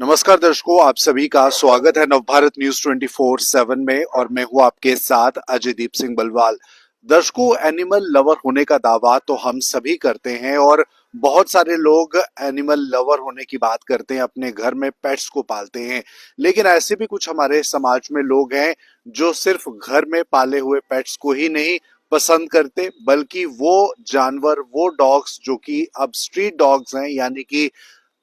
नमस्कार दर्शकों, आप सभी का स्वागत है नवभारत न्यूज 24/7 में और मैं हूं आपके साथ अजयदीप सिंह बलवाल। दर्शकों, एनिमल लवर होने का दावा तो हम सभी करते हैं और बहुत सारे लोग एनिमल लवर होने की बात करते हैं, अपने घर में पेट्स को पालते हैं। लेकिन ऐसे भी कुछ हमारे समाज में लोग हैं जो सिर्फ घर में पाले हुए पेट्स को ही नहीं पसंद करते, बल्कि वो जानवर, वो डॉग्स जो कि अब स्ट्रीट डॉग्स हैं, यानी कि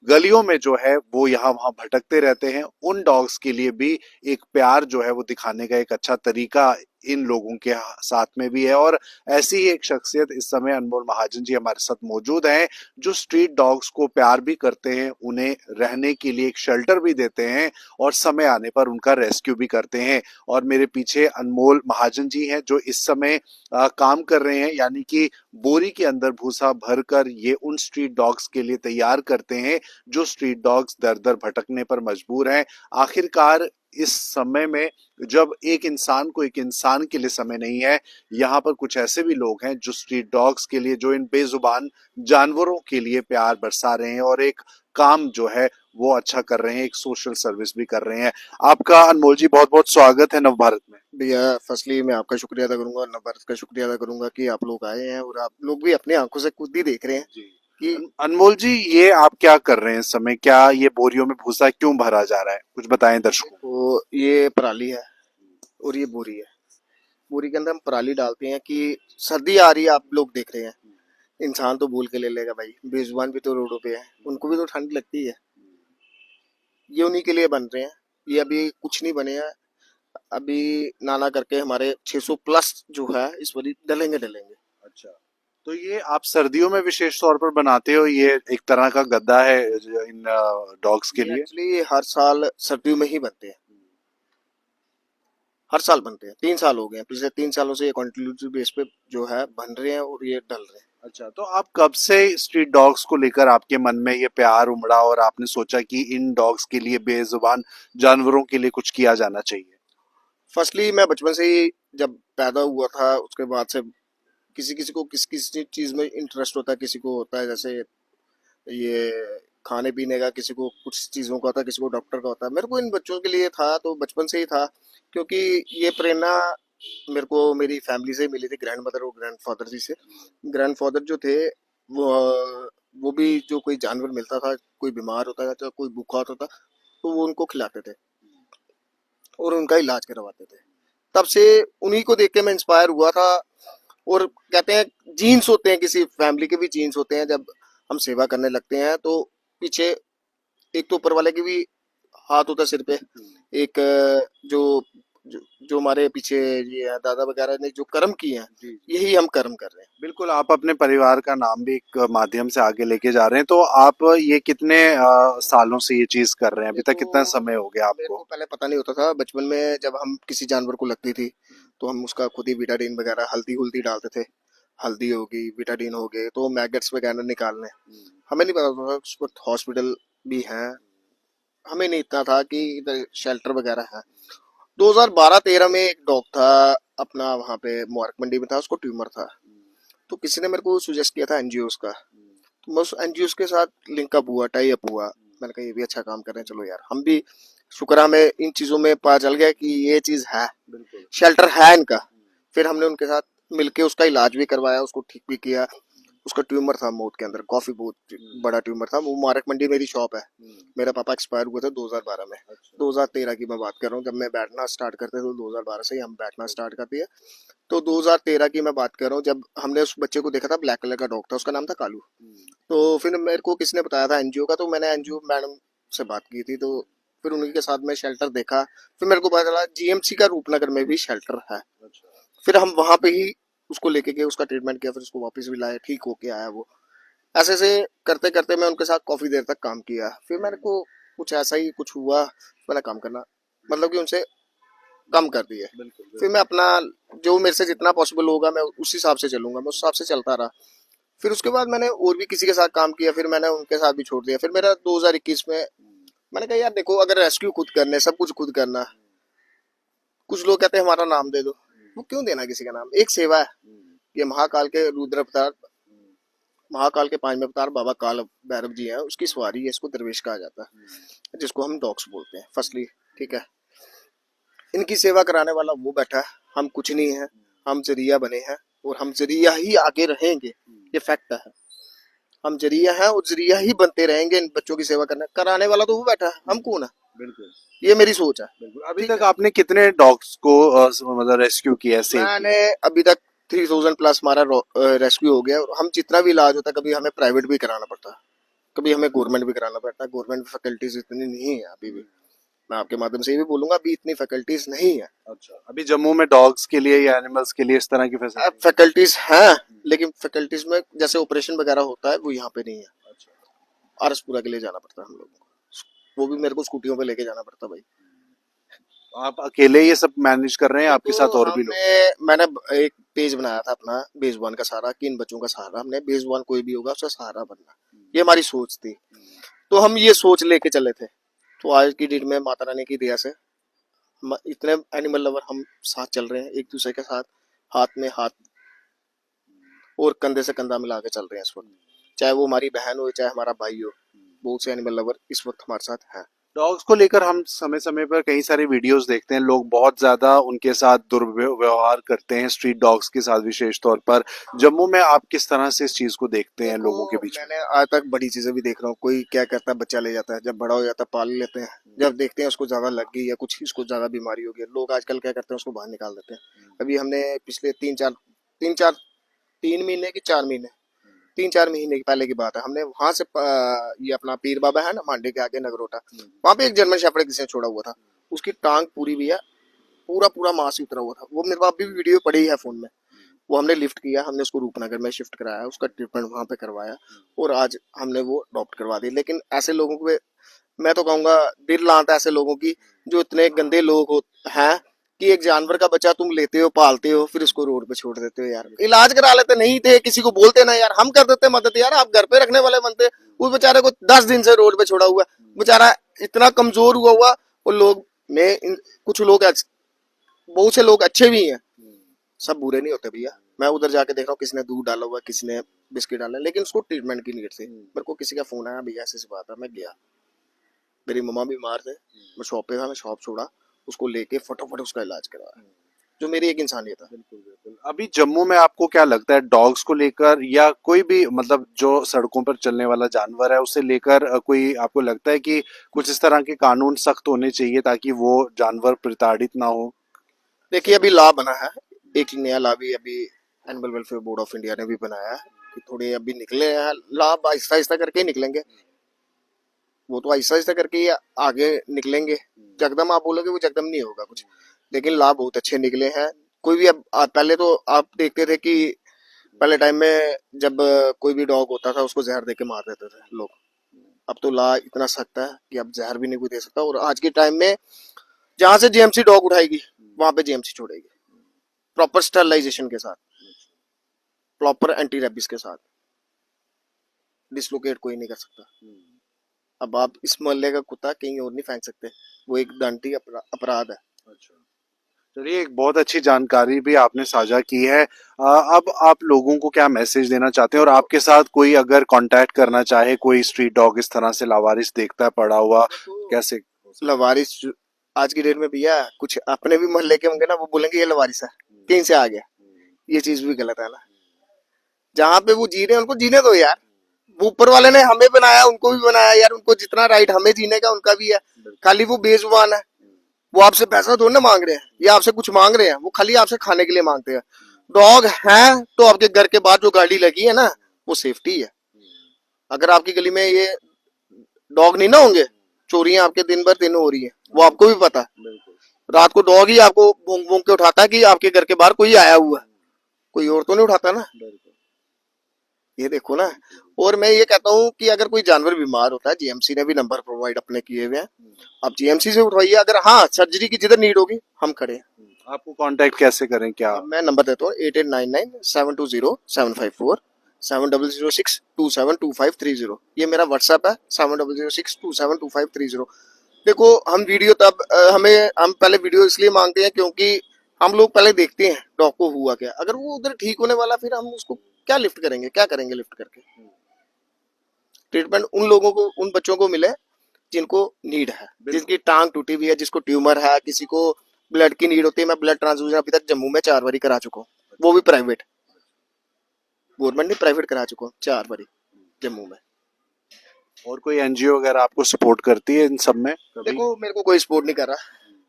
गलियों में जो है वो यहाँ वहां भटकते रहते हैं, उन डॉग्स के लिए भी एक प्यार जो है वो दिखाने का एक अच्छा तरीका इन लोगों के साथ में भी है। और ऐसी ही एक शख्सियत इस समय अनमोल महाजन जी हमारे साथ मौजूद हैं, जो स्ट्रीट डॉग्स को प्यार भी करते हैं, उन्हें रहने के लिए एक शेल्टर भी देते हैं और समय आने पर उनका रेस्क्यू भी करते हैं। और मेरे पीछे अनमोल महाजन जी हैं जो इस समय काम कर रहे हैं, यानी कि बोरी के अंदर भूसा भरकर ये उन स्ट्रीट डॉग्स के लिए तैयार करते हैं जो स्ट्रीट डॉग्स दर दर भटकने पर मजबूर हैं। आखिरकार इस समय में जब एक इंसान को एक इंसान के लिए समय नहीं है, यहाँ पर कुछ ऐसे भी लोग हैं जो स्ट्रीट डॉग्स के लिए, जो इन बेजुबान जानवरों के लिए प्यार बरसा रहे हैं और एक काम जो है वो अच्छा कर रहे हैं, एक सोशल सर्विस भी कर रहे हैं। आपका अनमोल जी बहुत बहुत स्वागत है नवभारत में। भैया, फर्स्टली मैं आपका शुक्रिया अदा करूंगा, नवभारत का शुक्रिया अदा करूंगा कि आप लोग आए हैं और आप लोग भी अपनी आंखों से खुद ही देख रहे हैं जी। कि अनमोल जी, ये आप क्या कर रहे हैं इस समय? क्या ये बोरियों में भूसा क्यों भरा जा रहा है, कुछ बताएं दर्शकों को। वो ये पराली है और ये बोरी है। बोरी के अंदर हम पराली डालते हैं कि सर्दी आ रही है, आप लोग देख रहे हैं। इंसान तो भूल के ले लेगा भाई, बेजुबान भी तो रोडों पे है, उनको भी तो ठंड लगती है। ये उन्हीं के लिए बन रहे हैं। ये अभी कुछ नहीं बने हैं। अभी नाना करके हमारे 600 प्लस जो है इस बारी डलेंगे डलेंगे। अच्छा, तो ये आप सर्दियों में विशेष तौर पर बनाते हो, ये एक तरह का गद्दा है इन डॉग्स के ये लिए। एक्चुअली हर साल सर्दियों में ही बनते हैं। हर साल बनते हैं, 3 साल हो गए हैं, पिछले 3 सालों से ये कंटिन्यूटी बेस पे जो है बन रहे हैं और ये डल रहे हैं। अच्छा, तो आप कब से स्ट्रीट डॉग्स को लेकर आपके मन में ये प्यार उमड़ा और आपने सोचा कि इन डॉग्स के लिए, बेजुबान जानवरों के लिए कुछ किया जाना चाहिए? फर्स्टली मैं बचपन से ही जब पैदा हुआ था उसके बाद से किसी किसी को किस किस चीज में इंटरेस्ट होता है, किसी को होता है जैसे ये खाने पीने का, किसी को कुछ चीजों का होता है, किसी को डॉक्टर का होता है। मेरे को इन बच्चों के लिए था तो बचपन से ही था, क्योंकि ये प्रेरणा मेरे को मेरी फैमिली से मिली थी, ग्रैंड मदर और ग्रैंड फादर जी से। ग्रैंड फादर जो थे वो वो भी जो कोई जानवर मिलता था, कोई बीमार होता था तो कोई भूखा होता था तो वो उनको खिलाते थे और उनका इलाज करवाते थे। तब से उन्हीं को देख के मैं इंस्पायर हुआ था। और कहते हैं जीन्स होते हैं, किसी फैमिली के भी जीन्स होते हैं। जब हम सेवा करने लगते हैं तो पीछे एक तो ऊपर वाले के भी हाथ होता है सिर पे, एक जो जो हमारे पीछे ये दादा वगैरह ने जो कर्म किए हैं, जी, यही हम कर्म कर रहे हैं। बिल्कुल। आप अपने परिवार का नाम भी एक माध्यम से आगे लेके जा रहे हैं, तो आप ये कितने सालों से ये चीज कर रहे हैं? अभी तक कितना समय हो गया मेरे आपको? को पहले पता नहीं होता था। बचपन में जब हम किसी जानवर को लगती थी तो हम उसका खुद ही बीटाडीन वगैरह, हल्दी हुल्दी डालते थे। हल्दी होगी, बीटाडीन हो गए तो मैगट्स वगैरह निकालने। हमें नहीं पता था उस वक्त हॉस्पिटल भी हैं। हमें नहीं इतना था कि इधर शेल्टर वगैरह है। 2012-13 में एक डॉग था अपना वहाँ पे मुबारक मंडी में था, उसको ट्यूमर था। तो किसी ने मेरे को सुजेस्ट किया था एनजीओ का, तो मैं उस एनजीओ के साथ लिंकअप हुआ, टाई अप हुआ। मैंने कहा ये भी अच्छा काम कर रहे हैं, चलो यार हम भी। शुक्र हमें इन चीजों में पता चल गया कि ये चीज है, बिल्कुल। शेल्टर है इनका। फिर हमने उनके साथ मिलके उसका इलाज भी करवाया, उसको ठीक भी किया। उसका ट्यूमर था माउथ के अंदर, काफी बहुत बड़ा ट्यूमर था। वो मुबारक मंडी मेरी शॉप है। मेरा पापा एक्सपायर हुआ था 2012 में। 2013 की मैं बात कर रहा हूँ, जब मैं बैठना स्टार्ट करते तो 2012 से ही हम बैठना स्टार्ट कर दिया। तो 2013 की मैं बात कर रहा हूँ, जब हमने उस बच्चे को देखा था, ब्लैक कलर का डॉग था, उसका नाम था कालू। तो फिर मेरे को किसने बताया था एनजीओ का, तो मैंने एनजीओ मैडम से बात की थी। तो फिर उन्हीं के साथ में शेल्टर देखा। फिर मेरे को पता चला जीएमसी का रूपनगर में भी शेल्टर है। फिर हम वहां पे ही उसको लेके गए, उसका ट्रीटमेंट किया, फिर उसको वापस भी लाया, ठीक होके आया वो। ऐसे ऐसे करते करते मैं उनके साथ काफी देर तक काम किया। फिर मेरे को कुछ ऐसा ही कुछ हुआ, मैंने काम करना मतलब कि उनसे कम कर दिया। फिर मैं अपना जो मेरे से जितना पॉसिबल होगा मैं उस हिसाब से चलूंगा, मैं उस हिसाब से चलता रहा। फिर उसके बाद मैंने और भी किसी के साथ काम किया, फिर मैंने उनके साथ भी छोड़ दिया। फिर मेरा 2021 में मैंने कहा यार देखो, अगर रेस्क्यू खुद करने, सब कुछ खुद करना। कुछ लोग कहते हैं हमारा नाम दे दो, वो क्यों देना किसी का नाम, एक सेवा है। ये महाकाल के रुद्र अवतार महाकाल के 5 में अवतार बाबा काल भैरव जी हैं, उसकी सवारी है, इसको दरवेश कहा जाता है, जिसको हम डॉग्स बोलते हैं फर्स्टली। ठीक है, इनकी सेवा कराने वाला वो बैठा है, हम कुछ नहीं है, हम जरिया बने हैं और हम जरिया ही आगे रहेंगे, ये फैक्ट है। हम जरिया हैं और जरिया ही बनते रहेंगे इन बच्चों की सेवा करने, कराने वाला तो वो बैठा है, हम कौन है। बिल्कुल ये मेरी सोच है। बिल्कुल। अभी तक आपने कितने डॉग्स को मतलब रेस्क्यू किया है, सेव किया? मैंने अभी तक 3000 प्लस हमारा रेस्क्यू हो गया, और हम जितना भी इलाज होता है, कभी हमें प्राइवेट भी कराना पड़ता है, कभी हमें गवर्नमेंट भी कराना पड़ता है। गवर्नमेंट फैकल्टीज इतनी नहीं है अभी भी, मैं आपके माध्यम से ये भी बोलूंगा, अभी इतनी फैकल्टीज नहीं है। अच्छा, अभी जम्मू में डॉग्स के लिए या एनिमल्स के लिए इस तरह की फैसिलिटी? फैकल्टीज हैं, लेकिन फैकल्टीज में जैसे ऑपरेशन वगैरह होता है वो यहाँ पे नहीं है। अच्छा, आरसपुरा के लिए जाना पड़ता है हम लोगों को, वो भी मेरे को स्कूटियों पे लेके जाना पड़ता है भाई। आप अकेले ये सब मैनेज कर रहे हैं, आपके साथ और भी लोग? मैंने एक पेज बनाया था अपना, बेजबान का सहारा, कि इन बच्चों का सहारा, हमने बेजबान कोई भी होगा उसका सहारा बनना, ये हमारी सोच थी। तो हम ये सोच लेके चले थे। तो आज की डेट में माता रानी की दया से इतने एनिमल लवर हम साथ चल रहे हैं, एक दूसरे के साथ हाथ में हाथ और कंधे से कंधा मिला के चल रहे हैं इस वक्त, चाहे वो हमारी बहन हो चाहे हमारा भाई हो। बहुत से एनिमल लवर इस वक्त हमारे साथ हैं। डॉग्स को लेकर हम समय समय पर कई सारी वीडियोस देखते हैं, लोग बहुत ज्यादा उनके साथ दुर्व्यवहार करते हैं, स्ट्रीट डॉग्स के साथ विशेष तौर पर। जम्मू में आप किस तरह से इस चीज को देखते हैं लोगों के बीच में? मैंने आज तक बड़ी चीजें भी देख रहा हूँ, कोई क्या करता है, बच्चा ले जाता है, जब बड़ा हो जाता है पाल लेते हैं, जब देखते हैं उसको ज्यादा लग गई या कुछ इसको ज्यादा बीमारी हो गई, लोग आजकल क्या करते हैं, उसको बाहर निकाल देते हैं। अभी हमने पिछले 3 महीने की 4 महीने 3-4 महीने की पहले की बात है, हमने वहां से ये अपना पीर बाबा है ना मांडे के आगे नगरोटा, वहां पे एक जर्मन शेफर्ड किसी ने छोड़ा हुआ था, उसकी टांग पूरी भी है, पूरा पूरा मांस ही उतरा हुआ था। वो मेरे पास अभी भी वीडियो पड़ी है फोन में। वो हमने लिफ्ट किया, हमने उसको रूपनगर में शिफ्ट कराया, उसका ट्रीटमेंट वहां पे करवाया और आज हमने वो अडॉप्ट करवा दी। लेकिन ऐसे लोगों को मैं तो कहूंगा दिल लाता है ऐसे लोगों की, जो इतने गंदे लोग हैं कि एक जानवर का बच्चा तुम लेते हो, पालते हो, फिर उसको रोड पे छोड़ देते हो। यार इलाज करा लेते, नहीं थे किसी को बोलते ना यार, हम कर देते मदद यार, आप घर पे रखने वाले बनते। उस बेचारे को 10 दिन से रोड पे छोड़ा हुआ, बेचारा इतना कमजोर हुआ। और लोग में कुछ लोग बहुत से लोग अच्छे भी हैं, सब बुरे नहीं होते भैया। मैं उधर जाके देख रहा हूँ, किसी ने दूध डाला हुआ, किसी ने बिस्किट डाला, लेकिन उसको ट्रीटमेंट की नीड थी। मेरे को किसी का फोन आया, भैया ऐसी बात है, मैं गया, मेरी मम्मा बीमार थे, मैं शॉप पे था, मैं शॉप छोड़ा, उसको लेके फटाफट उसका इलाज करवाया, जो मेरी एक इंसानियत है। बिल्कुल बिल्कुल। अभी जम्मू में आपको क्या लगता है, डॉग्स को लेकर या कोई भी मतलब जो सड़कों पर चलने वाला जानवर है उसे लेकर कोई आपको लगता है कि कुछ इस तरह के कानून सख्त होने चाहिए ताकि वो जानवर प्रताड़ित ना हो? देखिए अभी लॉ बना है, एक नया लॉ भी अभी animal welfare board of India ने भी बनाया है, कि थोड़े अभी निकले हैं लॉ, आहिस्ता आहिस्ता करके निकलेंगे, वो तो आहिस्ता आहिस्ता करके ही आगे निकलेंगे। जगदम आप बोलोगे वो जगदम नहीं होगा कुछ, लेकिन लाभ बहुत अच्छे निकले हैं। कोई भी अब पहले तो आप देखते थे कि पहले टाइम में जब कोई भी डॉग होता था उसको जहर देके मार देते थे लोग, अब तो ला इतना सख्त है कि अब जहर भी नहीं कोई दे सकता। और आज के टाइम में जहां से जीएमसी डॉग उठाएगी वहां पे जीएमसी छोड़ेगी, प्रॉपर स्टरलाइजेशन के साथ, प्रॉपर एंटी रेबिस के साथ, डिसलोकेट कोई नहीं कर सकता। अब आप इस मोहल्ले का कुत्ता कहीं और नहीं फेंक सकते, वो एक दंडी अपराध है। अच्छा, चलिए, एक बहुत अच्छी जानकारी भी आपने साझा की है। अब आप लोगों को क्या मैसेज देना चाहते हैं, और आपके साथ कोई अगर कांटेक्ट करना चाहे, कोई स्ट्रीट डॉग इस तरह से लावारिस देखता है पड़ा हुआ, कैसे? लवारिस आज की डेट में भैया कुछ अपने भी मोहल्ले के होंगे ना, वो बोलेंगे ये लवारिस है, कहीं से आ गया। ये चीज भी गलत है ना, जहाँ पे वो जी रहे हैं उनको जीने दो यार, वो ऊपर वाले ने हमें बनाया, उनको भी बनाया यार, उनको जितना राइट हमें जीने का उनका भी है। खाली वो बेजुबान है, वो आपसे पैसा थोड़ी ना मांग रहे हैं या आपसे कुछ मांग रहे हैं, वो खाली आपसे खाने के लिए मांगते हैं। डॉग है तो आपके घर के बाहर जो गाड़ी लगी है ना, वो सेफ्टी है। अगर आपकी गली में ये डॉग नहीं ना होंगे, चोरियां आपके दिन भर दिन हो रही है, वो आपको भी पता है। रात को डॉग ही आपको भोंग भोंग के उठाता है कि आपके घर के बाहर कोई आया हुआ है, कोई और तो नहीं उठाता ना। ये देखो ना। और मैं ये कहता हूँ कि अगर कोई जानवर बीमार होता है, जीएमसी ने भी नंबर प्रोवाइड अपने किए हुए हैं, आप जीएमसी से उठवाइए। अगर हाँ सर्जरी की जिधर नीड होगी हम खड़े हैं। आपको कांटेक्ट कैसे करें, क्या? मैं नंबर देता हूँ 8899720754 7006272530। ये मेरा व्हाट्सएप है 7006272530। देखो हम वीडियो तब हम पहले वीडियो इसलिए मांगते हैं क्योंकि हम लोग पहले देखते हैं डॉग को हुआ क्या, अगर वो उधर ठीक होने वाला फिर हम उसको क्या लिफ्ट करेंगे, क्या करेंगे लिफ्ट करके। ट्रीटमेंट उन लोगों को, उन बच्चों को मिले जिनको नीड है, जिसकी टांग टूटी हुई है, जिसको ट्यूमर है, किसी को ब्लड की नीड होती है। मैं ब्लड ट्रांसफ्यूजन अभी तक जम्मू में 4 बारी करा चुका हूँ, वो भी प्राइवेट, गवर्नमेंट नहीं, प्राइवेट करा चुका हूँ 4 बारी जम्मू में। और कोई एनजीओ वगैरह आपको सपोर्ट करती है इन सब में कभी? देखो मेरे को कोई सपोर्ट नहीं कर रहा,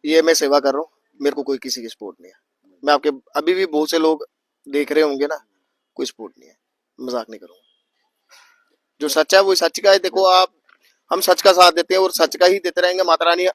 ये मैं सेवा कर रहा हूँ, मेरे को कोई किसी की सपोर्ट नहीं है। मैं आपके अभी भी बहुत से लोग देख रहे होंगे ना, कोई सपोर्ट नहीं है, मजाक नहीं करूंगा। जो सच है वो सच का है। देखो आप, हम सच का साथ देते हैं और सच का ही देते रहेंगे। माता रानी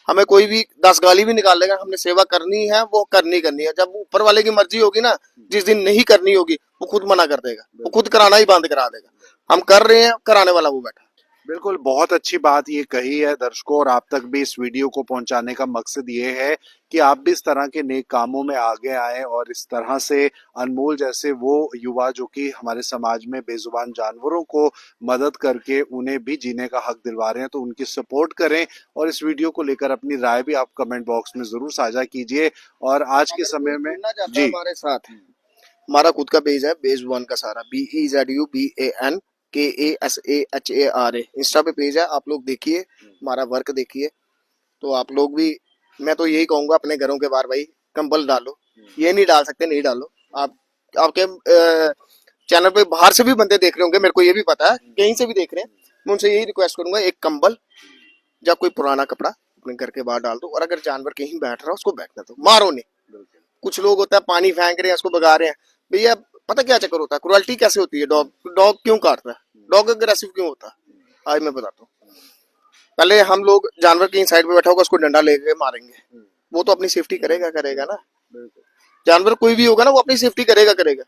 हमें कोई भी 10 गाली भी निकाल लेगा, हमने सेवा करनी है, वो करनी है। जब ऊपर वाले की मर्जी होगी ना, जिस दिन नहीं करनी होगी वो खुद मना कर देगा, वो खुद कराना ही बंद करा देगा। हम कर रहे हैं, कराने वाला वो बैठा। बिल्कुल, बहुत अच्छी बात ये कही है दर्शकों, और आप तक भी इस वीडियो को पहुंचाने का मकसद ये है कि आप भी इस तरह के नेक कामों में आगे आएं और इस तरह से अनमोल जैसे वो युवा जो कि हमारे समाज में बेजुबान जानवरों को मदद करके उन्हें भी जीने का हक दिलवा रहे हैं, तो उनकी सपोर्ट करें। और इस वीडियो को लेकर अपनी राय भी आप कमेंट बॉक्स में जरूर साझा कीजिए। और आज के समय में जी, हमारे साथ हमारा खुद का पेज है, बेजुबान का सारा, BEZUBAN KASAHARA, इंस्टा पे पेज है, आप लोग देखिए, हमारा वर्क देखिए। तो आप लोग भी, मैं तो यही कहूंगा अपने घरों के बाहर भाई कंबल डालो, ये नहीं डाल सकते नहीं डालो। आप आपके चैनल पे बाहर से भी बंदे देख रहे होंगे, मेरे को ये भी पता है, कहीं से भी देख रहे हैं। मैं उनसे यही रिक्वेस्ट करूंगा, एक कंबल या कोई पुराना कपड़ा अपने घर के बाहर डाल दो, और अगर जानवर कहीं बैठ रहा है उसको बैठने दो, मारो नहीं। कुछ लोग होता है पानी फेंक रहे हैं, उसको भगा रहे हैं। भैया पता क्या चक्कर होता है, क्रुएल्टी कैसे होती है, डॉग क्यों काटता है, डॉग अग्रेसिव क्यों होता है, आज मैं बताता हूँ। पहले हम लोग, जानवर कहीं साइड पे बैठा होगा उसको डंडा लेके मारेंगे, वो तो अपनी सेफ्टी करेगा ना। जानवर कोई भी होगा ना, वो अपनी सेफ्टी करेगा।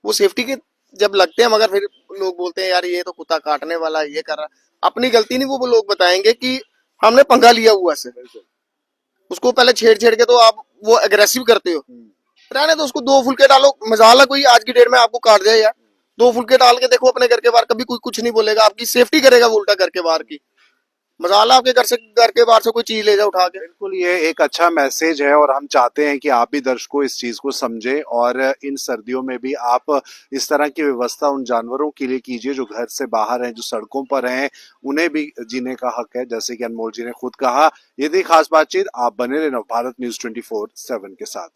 वो सेफ्टी के जब लगते हैं, मगर फिर लोग बोलते हैं यार ये तो कुत्ता काटने वाला है, ये कर रहा। अपनी गलती नहीं, वो लोग बताएंगे कि हमने पंगा लिया हुआ से। उसको पहले छेड़ के तो आप वो अग्रेसिव करते हो, रहने तो उसको 2 फुलके डालो। मजाल है कोई आज की डेट में आपको काट जाए यार, 2 फुलके डाल के देखो अपने घर के बाहर, कभी कोई कुछ नहीं बोलेगा, आपकी सेफ्टी करेगा वो उल्टा घर के बाहर की। मजाल है आपके घर के बाहर से कोई चीज ले जाए उठा के। बिल्कुल, ये एक अच्छा मैसेज है और हम चाहते हैं कि आप भी दर्शकों इस चीज को समझें, और इन सर्दियों में भी आप इस तरह की व्यवस्था उन जानवरों के लिए कीजिए जो घर से बाहर हैं, जो सड़कों पर हैं, उन्हें भी जीने का हक है, जैसे कि अनमोल जी ने खुद कहा। ये थी खास बातचीत, आप बने रहे नवभारत न्यूज 24/7 के साथ।